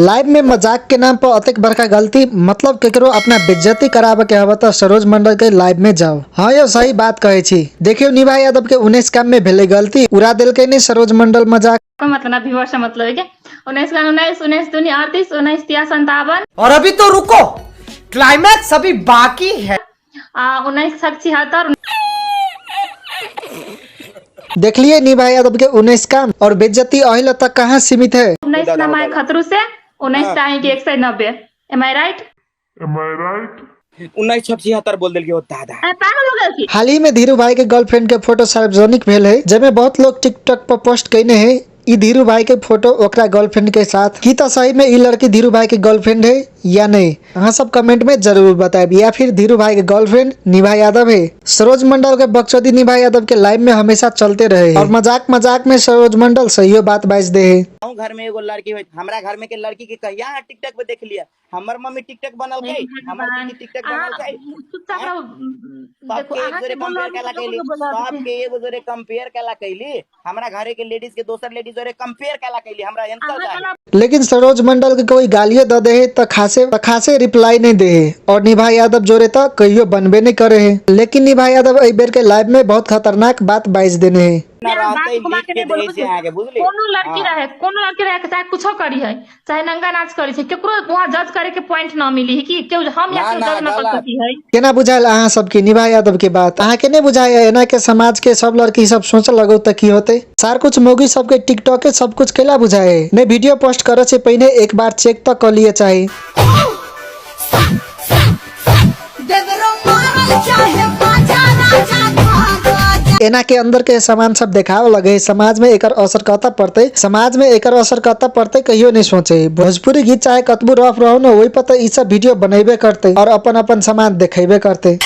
Live में मजाक के नाम पर अतिक बड़का गलती, मतलब केकरो अपना बेइज्जती कराबे के हवा तो सरोज मंडल के लाइव में जाओ। हाँ यो सही बात कहे छी। देखियो निभा यादव के 19 काम में भेले गलती, उड़ा दिल के नहीं सरोज मंडल मजाक। मतलब व्यूअर से मतलब है क्या 19 का 19 19 दूनी 38 19 तिया 57 और अभी तो रुको, क्लाइमैक्स अभी बाकी है। 19 76 देख लिए निभा यादव के 19 काम और बेइज्जती अहिल तक कहाँ सीमित है। 19 नमाय खतरू से 19 टाइम के 190। एम आई राइट? 1976 बोल दिल के वो दादा पागल हो गए। हाल ही में धीरू भाई के गर्लफ्रेंड के फोटो सार्वजनिक भेल है, जेमे बहुत लोग टिकटॉक पर पोस्ट कईने है ई धीरू भाई के फोटो ओकरा गर्लफ्रेंड के साथ। की तो सही में ई लड़की धीरू भाई के गर्लफ्रेंड है या नहीं, हाँ सब कमेंट में जरूर बताए, या फिर धीरू भाई के गर्लफ्रेंड निभा यादव है। सरोज मंडल के बकचोदी निभा यादव के लाइव में हमेशा चलते रहे और मजाक मजाक में सरोज मंडल सही बात बाज दे है। घर में एगो लड़की है, हमरा घर में के लड़की के कहिया है टिकटॉक पे देख लिया। हमर मम्मी टिकटॉक बनल गई, हमर दीदी टिकटॉक बनल गई। सबके एक जोरे कंपेयर केला कैली, सबके एक जोरे कंपेयर केला कैली। हमरा घरे के लेडीज के दोसर लेडीज जोरे कंपेयर केला कैली। हमरा एंकर जाए लेकिन सरोज मंडल के कोई गालियां दे दे तो खासे रिप्लाई नहीं दे है और निभा यादव जोरे तो कहियो बनबे नहीं करे है। लेकिन निभा यादव एक बेर के लाइव में बहुत खतरनाक बात बाइज देने है। कोनो लड़की रहे चाहे कुछो करी है, चाहे नंगा नाच करी है, केकरो वहां जज करे के पॉइंट न मिली है कि केहू हम या केहू जज न कर सकी है। केना बुझायल अहाँ सबके निभा यादव के बात? अहाँ के नहीं बुझाय एना के समाज के सब लड़की सब सोच लगो त की होते? सार कुछ मोगी सबके टिकटॉक के सब कुछ केला बुझाए ने वीडियो पोस्ट करे से पहले एक बार चेक तो कर लिए चाहे। एना के अंदर के सामान सब देखाव लगे, समाज में एकर असर कहता पड़ते कहियो नहीं सोचे। भोजपुरी गीत चाहे कतबू रफ रहो न, वही पता ई सब वीडियो बनेबे करते और अपन अपन सामान देखेबे करते।